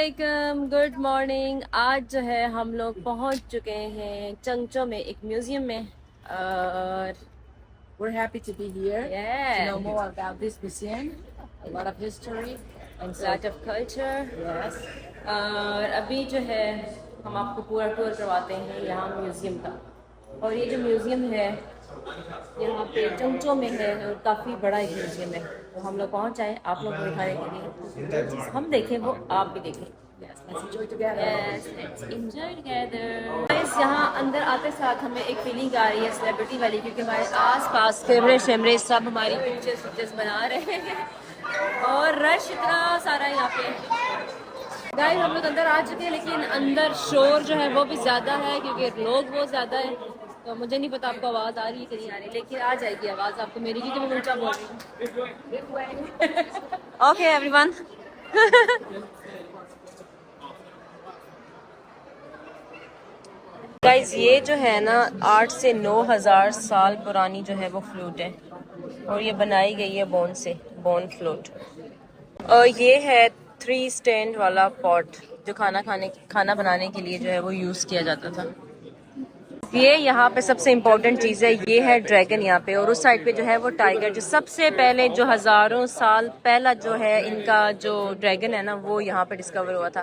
वालेकुम, good morning. आज जो है हम लोग पहुंच चुके हैं चंगचो में एक म्यूजियम में और We're happy to be here to yeah, know more about this museum, a lot of history, and so lot of culture। yes. और अभी जो है हम आपको पूरा टूर करवाते हैं यहाँ म्यूजियम का। और ये जो म्यूजियम है यहाँ पे चंगचो में है और काफ़ी बड़ा एक म्यूजियम है। तो हम लोग पहुँच आए आप लोग को दिखाने के लिए। जो चीज़ हम देखें वो आप भी देखें। Yes, let's enjoy together. Yes, let's enjoy together. Guys, यहाँ अंदर आते साथ हमें एक फीलिंग आ रही है सेलिब्रिटी वाली, क्योंकि हमारे आस-पास कैमरे शैमरे सब हमारी पिक्चर्स बना रहे हैं और रश इतना सारा है यहाँ पे। गाइस, हम लोग अंदर आ चुके हैं लेकिन अंदर शोर जो है वो भी ज़्यादा है क्योंकि लोग बहुत ज़्यादा है। तो मुझे नहीं पता आपको आवाज़ आ रही है कि नहीं आ रही, लेकिन आ जाएगी आवाज़ आपको मेरी, क्योंकि मैं ऊँचा बोल रही हूँ। Okay everyone. गाइज, ये जो है ना 8 से 9,000 साल पुरानी जो है वो फ्लूट है और ये बनाई गई है बोन फ्लूट। और ये है 3 स्टैंड वाला पॉट जो खाना बनाने के लिए जो है वो यूज़ किया जाता था। ये यहाँ पे सबसे इम्पोर्टेंट चीज़ है, ये है ड्रैगन यहाँ पे, और उस साइड पे जो है वो टाइगर, जो सबसे पहले जो हज़ारों साल पहला जो है इनका जो ड्रैगन है ना वो यहाँ पे डिस्कवर हुआ था।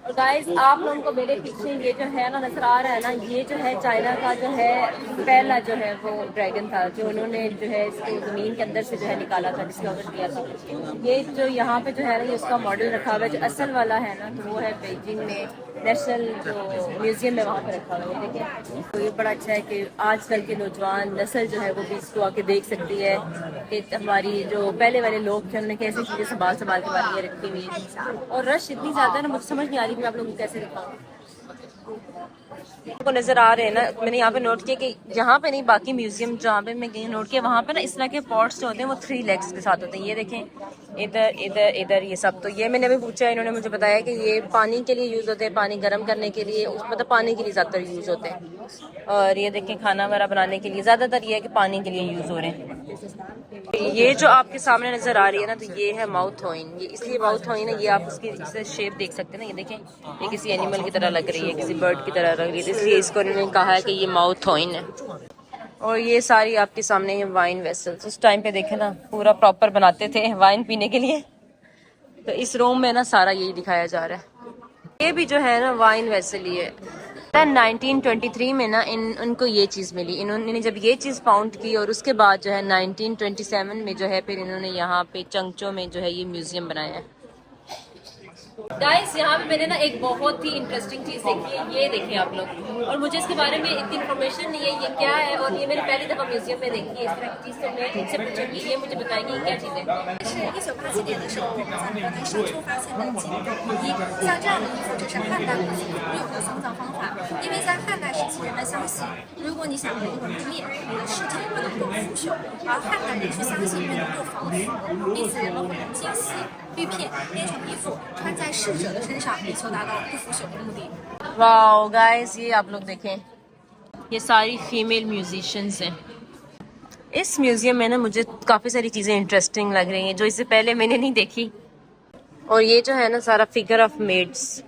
और गाइस, आप लोगों को मेरे पीछे ये जो है ना नजर आ रहा है ना, ये जो है चाइना का जो है पहला जो है वो ड्रैगन था जो उन्होंने जो है इसको ज़मीन के अंदर से जो है निकाला था, डिस्कवर किया था। ये जो यहाँ पे जो है ना इसका मॉडल रखा हुआ है, जो असल वाला है ना तो वो है बीजिंग में नेशनल जो म्यूजियम में वहाँ पे रखा हुआ है। देखिए, तो ये बड़ा अच्छा है कि आजकल के नौजवान नस्ल जो है वो भी इसको आके देख सकती है कि हमारी जो पहले वाले लोग थे उन्होंने कैसी चीज़ें संभाल के बाहर ये रखी हुई है। और रश इतनी ज़्यादा है ना, मुझे समझ नहीं आ रही कि मैं आप लोगों को कैसे दिखाऊँ। को नजर आ रहे हैं ना, मैंने यहाँ पे नोट किया कि यहाँ पे नहीं, बाकी म्यूजियम जहाँ पे मैं गई नोट किया वहाँ पे ना इस तरह के पॉट्स जो होते हैं वो 3 लेग्स के साथ होते हैं। ये देखें, इधर इधर इधर ये सब। तो ये मैंने अभी पूछा, इन्होंने मुझे बताया कि ये पानी के लिए यूज़ होते हैं, पानी गर्म करने के लिए, मतलब पानी के लिए ज़्यादातर यूज़ होते हैं। और ये देखें, खाना वगैरह बनाने के लिए ज़्यादातर ये है कि पानी के लिए यूज़ हो रहे हैं। ये जो आपके सामने नजर आ रही है ना, तो ये है माउथ हॉइन। ये इसलिए माउथ हॉइन है, ये आप इसकी शेप देख सकते हैं ना, ये देखें, ये किसी एनिमल की तरह लग रही है, किसी बर्ड की तरह लग रही है, इसलिए इसको उन्होंने कहा है कि ये माउथ हॉइन है। और ये सारी आपके सामने है वाइन वेसल्स। उस टाइम पे देखे ना पूरा प्रॉपर बनाते थे वाइन पीने के लिए, तो इस रूम में ना सारा यही दिखाया जा रहा है। ये भी जो है ना वाइन वेसल ही है। 1923 में ना उनको ये चीज़ मिली, इन्होंने जब ये चीज़ फाउंड की और उसके बाद जो है 1927 में जो है फिर इन्होंने यहाँ पे चंगचो में जो है ये म्यूजियम बनाया है। गाइस, यहाँ पे मैंने ना एक बहुत ही इंटरेस्टिंग चीज़ देखी है, ये देखें आप लोग। और मुझे इसके बारे में इतनी इन्फॉर्मेशन नहीं है ये क्या है, और ये मैंने पहली दफ़ा म्यूजियम में देखी है इस तरह की चीज़। तो मैं इनसे पूछूंगी, ये मुझे बताएंगे ये क्या चीज़ है। 是1987年的时候，在河南深处发现的金斗衣。像这样的衣服，这是汉代古籍独有的丧葬方法。因为在汉代时期，人们相信，如果你想人魂不灭，你的尸体不能够腐朽，而汉代人却相信人能够防腐，因此人们会用金丝、玉片编成衣服，穿在逝者的身上，以求达到不腐朽的目的。वाओ गाइस, ये आप लोग देखें, ये सारी फीमेल म्यूजिशियंस हैं। इस म्यूजियम में ना मुझे काफ़ी सारी चीज़ें इंटरेस्टिंग लग रही हैं जो इससे पहले मैंने नहीं देखी। और ये जो है ना सारा फिगर ऑफ मेड्स।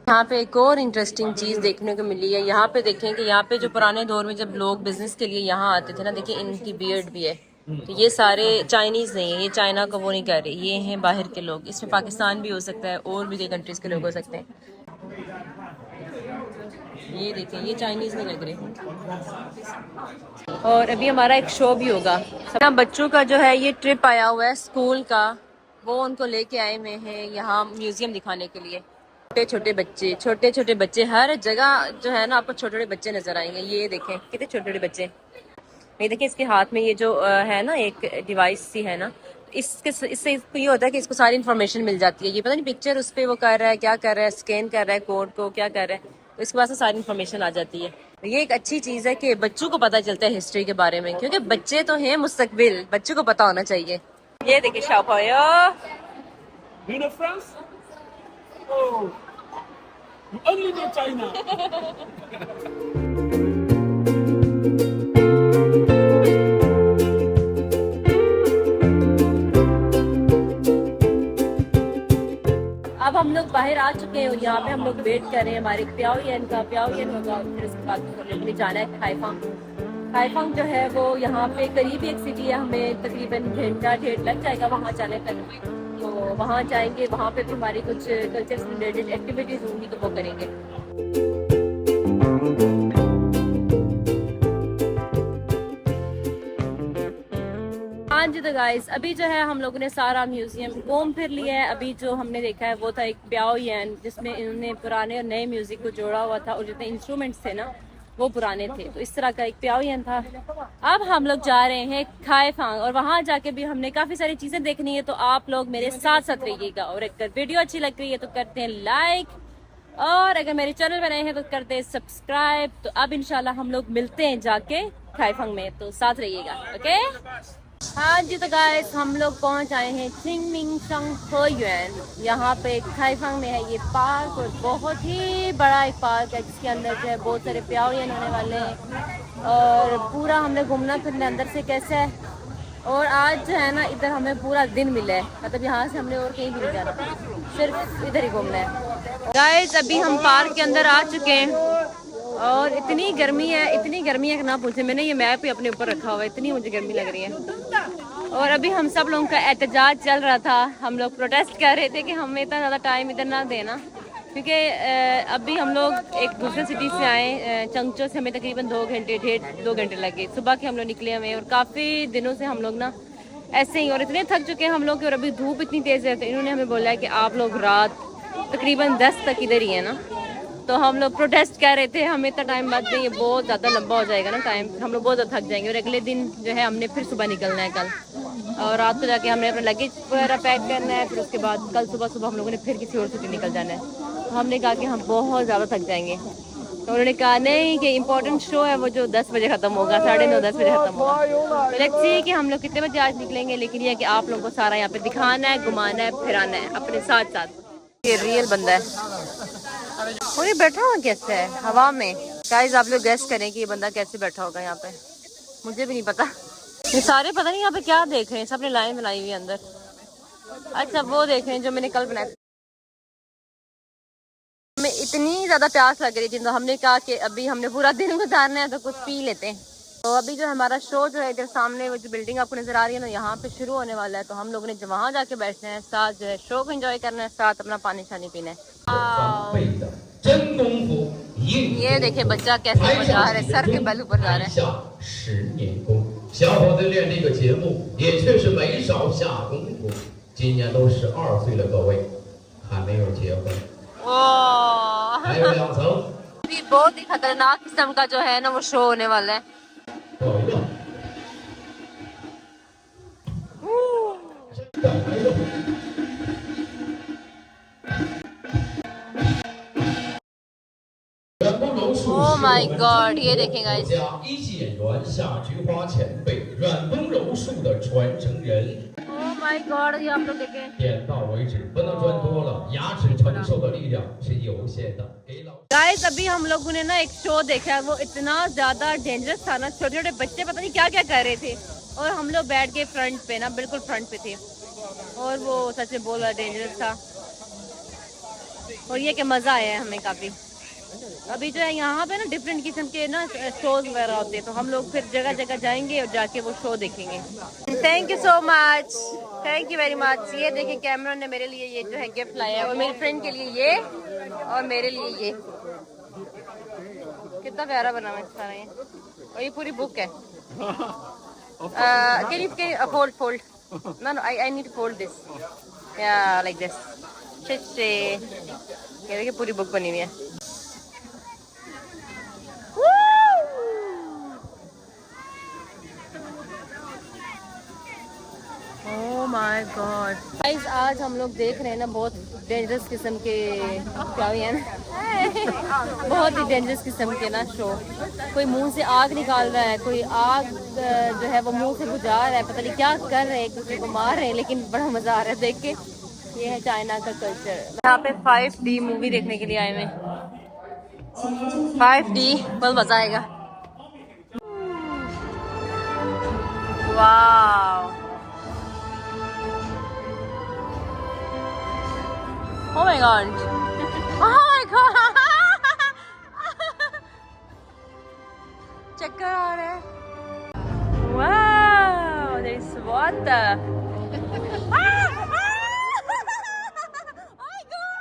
यहाँ पे एक और इंटरेस्टिंग चीज़ देखने को मिली है। यहाँ पे देखें कि यहाँ पे जो पुराने दौर में जब लोग बिजनेस के लिए यहाँ आते थे ना, देखिए इनकी बियर्ड भी है। तो ये सारे चाइनीज़ नहीं है, ये चाइना को वो नहीं कर रहे, ये हैं बाहर के लोग। इसमें पाकिस्तान भी हो सकता है और भी कई कंट्रीज़ के लोग हो सकते हैं। ये देखें, ये चाइनीज़ नहीं लग रहे। और अभी हमारा एक शो भी होगा। सब बच्चों का जो है ये ट्रिप आया हुआ है स्कूल का, वो उनको लेके आए हुए हैं यहाँ म्यूजियम दिखाने के लिए। छोटे छोटे बच्चे हर जगह जो है ना आपको छोटे छोटे बच्चे नजर आएंगे। ये देखें कितने छोटे छोटे बच्चे। ये देखिए, इसके हाथ में ये जो है ना एक डिवाइस सी है ना, इससे इसको ये होता है कि इसको सारी इन्फॉर्मेशन मिल जाती है। ये पता नहीं पिक्चर उस पर वो कर रहा है, क्या कर रहा है, स्कैन कर रहा है कोड को, क्या कर रहा है, तो इसके पास सारी इन्फॉर्मेशन आ जाती है। ये एक अच्छी चीज़ है कि बच्चों को पता चलता है हिस्ट्री के बारे में, क्योंकि बच्चे तो हैं मुस्तकबिल, बच्चों को पता होना चाहिए। ये देखिए शाओपायो। You know France? Oh, you only know China. अब हम लोग बाहर आ चुके हैं और यहाँ पे हम लोग वेट कर रहे हैं हमारे प्याओयन होगा, फिर उसके बाद हम लोग ने जाना है हाईफांग जो है वो यहाँ पे करीब एक सिटी है, हमें तकरीबन घंटा डेढ़ लग जाएगा वहाँ जाने तक। तो वहाँ जाएंगे, वहाँ पे भी हमारी कुछ कल्चर से रिलेटेड एक्टिविटीज़ होंगी तो वो करेंगे। हाँ जी, तो गाइस अभी जो है हम लोगों ने सारा म्यूजियम घूम फिर लिया है। अभी जो हमने देखा है वो था एक प्याओयन, जिसमें इन्होंने पुराने और नए म्यूजिक को जोड़ा हुआ था और जितने इंस्ट्रूमेंट्स थे ना वो पुराने थे, तो इस तरह का एक प्याओयन था। अब हम लोग जा रहे हैं हाईफांग और वहाँ जाके भी हमने काफ़ी सारी चीज़ें देखनी है, तो आप लोग मेरे साथ साथ रहिएगा। और अगर वीडियो अच्छी लग रही है तो करते हैं लाइक, और अगर मेरे चैनल पर नए हैं तो करते हैं सब्सक्राइब। तो अब इंशाल्लाह हम लोग मिलते हैं जाके हाईफांग में, तो साथ रहिएगा। ओके, हाँ जी, तो गाइस हम लोग पहुंच आए हैं चिंगमिंगशंगफोयुएन। यहाँ पे हाईफांग में है ये पार्क, और बहुत ही बड़ा एक पार्क है जिसके अंदर जो है बहुत सारे प्याओयन होने वाले हैं, और पूरा हमने घूमना फिरना अंदर से कैसे है। और आज जो है ना इधर हमें पूरा दिन मिला है, मतलब यहाँ से हमने और कहीं भी नहीं जाना, सिर्फ इधर ही घूमना है। गाइस अभी हम पार्क के अंदर आ चुके हैं और इतनी गर्मी है कि ना पूछे। मैंने ये मैप ही अपने ऊपर रखा हुआ है, इतनी मुझे गर्मी लग रही है। और अभी हम सब लोगों का एहतजाज चल रहा था, हम लोग प्रोटेस्ट कर रहे थे कि हमें इतना ज़्यादा टाइम इधर ना देना, क्योंकि अभी हम लोग एक दूसरे सिटी से आए, चंगचो से हमें तकरीबन 2 घंटे लगे। सुबह के हम लोग निकले हमें, और काफ़ी दिनों से हम लोग ना ऐसे ही और इतने थक चुके हैं हम लोग, और अभी धूप इतनी तेज़ है। तो इन्होंने हमें बोला है कि आप लोग रात तकरीबन 10 तक इधर ही है ना, तो हम लोग प्रोटेस्ट कर रहे थे हमें इतना टाइम मत दें, ये बहुत ज़्यादा लंबा हो जाएगा ना टाइम, हम लोग बहुत ज़्यादा थक जाएंगे। और अगले दिन जो है हमने फिर सुबह निकलना है कल, और रात को जाके हमने अपना लगेज वगैरह पैक करना है, फिर उसके बाद कल सुबह हम लोगों ने फिर किसी और सिटी निकल जाना है। तो हमने कहा कि हम बहुत ज़्यादा थक जाएंगे, तो उन्होंने कहा नहीं कि इम्पोर्टेंट शो है वो जो 10 बजे ख़त्म होगा, 9:30-10 बजे ख़त्म होगा। तो लेट्स सी कि हम लोग कितने बजे आज निकलेंगे, लेकिन ये कि आप लोगों को सारा यहाँ पे दिखाना है, घुमाना है, फिराना है अपने साथ साथ। ये रियल बंदा है और ये बैठा हुआ कैसे है हवा में। गाइस आप लोग गेस करें कि ये बंदा कैसे बैठा होगा यहाँ पे, मुझे भी नहीं पता। ये सारे पता नहीं यहाँ पे क्या देख रहे हैं, सबने लाइन बनाई हुई है अंदर। अच्छा वो देख रहे हैं जो मैंने कल बनाया। हमें इतनी ज़्यादा प्यास लग रही थी, तो हमने कहा कि अभी हमने पूरा दिन गुजारना है तो कुछ पी लेते हैं। तो अभी जो हमारा शो जो है इधर सामने वो जो बिल्डिंग आपको नज़र आ रही है ना, यहाँ पे शुरू होने वाला है। तो हम लोगों ने जब वहाँ जाके बैठना है, साथ जो है शो को एंजॉय करना है, साथ अपना पानी शानी पीना है। ये देखिए बच्चा कैसे मजा आ रहा है, सर के बल ऊपर जा रहा है। 10年功，小伙子练这个节目也确实没少下功夫。今年都12岁了，各位还没有结婚，还有2层。अभी बहुत ही खतरनाक किस्म का जो है ना वो शो होने वाला है। 不好意思。Oh my God, ये देखें गाइस।一级演员夏菊花前辈，软崩柔术的传承人。Oh my God, ये आप लोग देखें।点到为止，不能赚多了，牙齿承受的力量是有限的。给老。 गाइस अभी हम लोगों ने ना एक शो देखा है, वो इतना ज्यादा डेंजरस था ना, छोटे छोटे बच्चे पता नहीं क्या क्या कर रहे थे, और हम लोग बैठ के फ्रंट पे ना, बिल्कुल फ्रंट पे थे, और वो सच में बोला डेंजरस था। और ये कि मजा आया है हमें काफी। अभी जो है यहाँ पे ना डिफरेंट किस्म के ना शोज वगैरह होते हैं, तो हम लोग फिर जगह जगह जाएंगे और जाके वो शो देखेंगे। Thank you so much, thank you very much. ये देखिए कैमरन ने मेरे लिए ये जो है गिफ्ट लाया है, और मेरी फ्रेंड के लिए ये, और मेरे लिए ये। कितना प्यारा बना हुआ है सारा ये, और ये पूरी बुक है। Can you fold no I need to fold this, yeah, like this। ये देखिए पूरी बुक बनी हुई है। Oh my God, guys आज हम लोग देख रहे हैं ना बहुत डेंजरस किस्म के प्याओयन बहुत ही डेंजरस किस्म के ना शो। कोई मुंह से आग निकाल रहा है, कोई आग जो है वो मुंह से बुझा रहा है, पता नहीं क्या कर रहे हैं, एक दूसरे को मार रहे हैं, लेकिन बड़ा मजा आ रहा है देख के। ये है चाइना का कल्चर। यहाँ पे 5D मूवी देखने के लिए आए हैं। 5D बहुत मजा आएगा। वाह Oh my god. Oh my god. चक्कर आ रहा है. Wow, there is water. Oh my god.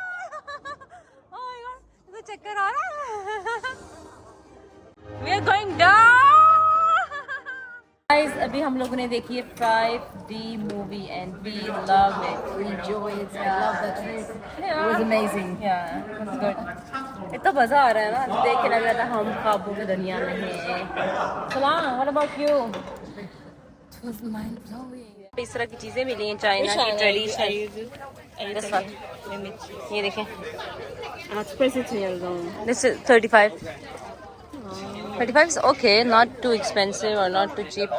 Oh my god. तो चक्कर आ रहा है. We are going down. Guys, अभी हम लोगों ने देखी है 5D movie and we love it. We enjoy it. I love the trip. Yeah. It was amazing. Yeah, it was good. इतना मजा आ रहा है ना, देख के लग रहा था हम ख्वाबों की दुनिया में हैं. Salam, what about you? It was mind blowing. इस तरह की चीजें मिली हैं चाइना की ट्रेडिशनल. This one. ये देखें. This is 35. 35 is okay, not too expensive or not too cheap.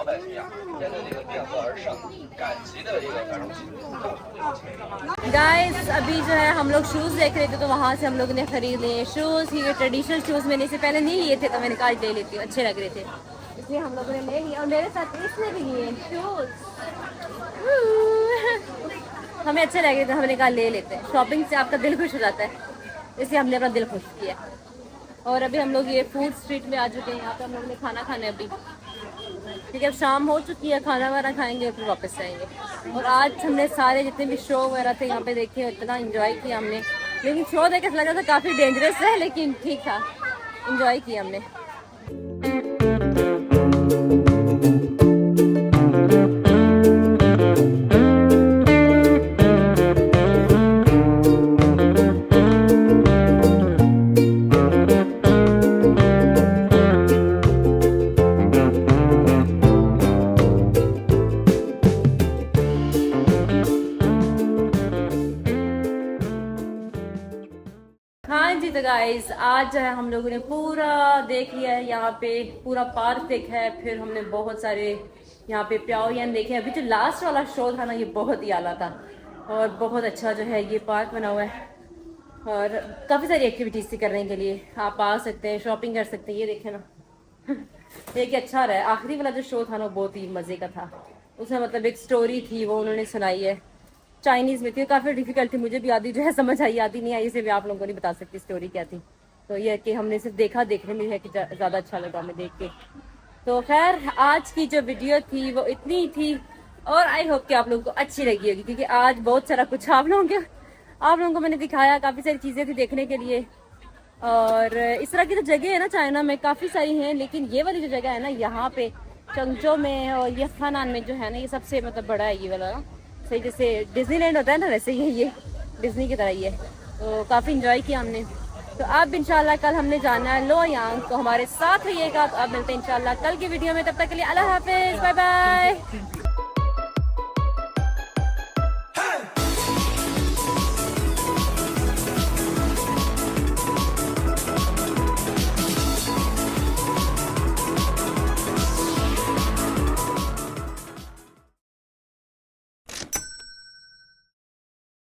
Guys, अभी जो है हम लोग शूज़ देख रहे थे तो वहाँ से हम लोगों ने खरीद लिए शूज़. ये ट्रेडिशनल शूज़ मैंने इससे पहले नहीं लिए थे तो मैंने कहा आज ले लेती हूँ, अच्छे लग रहे थे इसलिए हम लोगों ने ले लिए. और मेरे साथ इसने भी लिए शूज़. हमें अच्छे लग रहे थे, हमने कहा ले लेते हैं. शॉपिंग से आपका दिल खुश हो जाता है, इसलिए हमने अपना दिल खुश किया. और अभी हम लोग ये फूड स्ट्रीट में आ चुके हैं. यहाँ पे हम लोग ने खाना खाने अभी, ठीक है. अब शाम हो चुकी है, खाना वाना खाएंगे और फिर वापस आएंगे. और आज हमने सारे जितने भी शो वगैरह थे यहाँ पे देखे, इतना एंजॉय किया हमने. लेकिन शो देख के लगा था काफ़ी डेंजरस है, लेकिन ठीक था, एंजॉय किया हमने. हाँ जी, तो गाइस आज जो है हम लोगों ने पूरा देख लिया है. यहाँ पे पूरा पार्क देखा है, फिर हमने बहुत सारे यहाँ पे प्याओयन देखे. अभी जो लास्ट वाला शो था ना, ये बहुत ही आला था और बहुत अच्छा जो है ये पार्क बना हुआ है. और काफ़ी सारी एक्टिविटीज़ थी करने के लिए. आप आ सकते हैं, शॉपिंग कर सकते हैं. ये देखे ना. ये कि अच्छा रहा है. आखिरी वाला जो शो था ना, बहुत ही मज़े का था. उसमें मतलब एक स्टोरी थी, वो उन्होंने सुनाई है. चाइनीज़ में थी, काफ़ी डिफिकल्ट थी. मुझे भी आधी जो है समझ आई, आधी नहीं आई. इसे भी आप लोगों को नहीं बता सकती स्टोरी क्या थी. तो ये कि हमने सिर्फ देखा, देखने में है कि ज़्यादा अच्छा लगा हमें देख के. तो खैर आज की जो वीडियो थी वो इतनी ही थी और आई होप कि आप लोगों को अच्छी लगी होगी, क्योंकि आज बहुत सारा कुछ आप लोगों को मैंने दिखाया. काफ़ी सारी चीज़ें थी देखने के लिए. और इस तरह की जो जगह है ना चाइना में काफ़ी सारी हैं, लेकिन ये वाली जो जगह है ना यहाँ पे चंगचो में और ये खानान में जो है ना, ये सबसे मतलब बड़ा है ये वाला ना. सही जैसे डिज्नीलैंड होता है ना, वैसे ही ये डिज्नी की तरह ही है. तो काफ़ी इंजॉय किया हमने. तो अब इंशाल्लाह कल हमने जाना है लोयांग, तो हमारे साथ रहिएगा. तो अब मिलते हैं इंशाल्लाह कल की वीडियो में. तब तक के लिए अल्लाह हाफिज़, बाय बाय.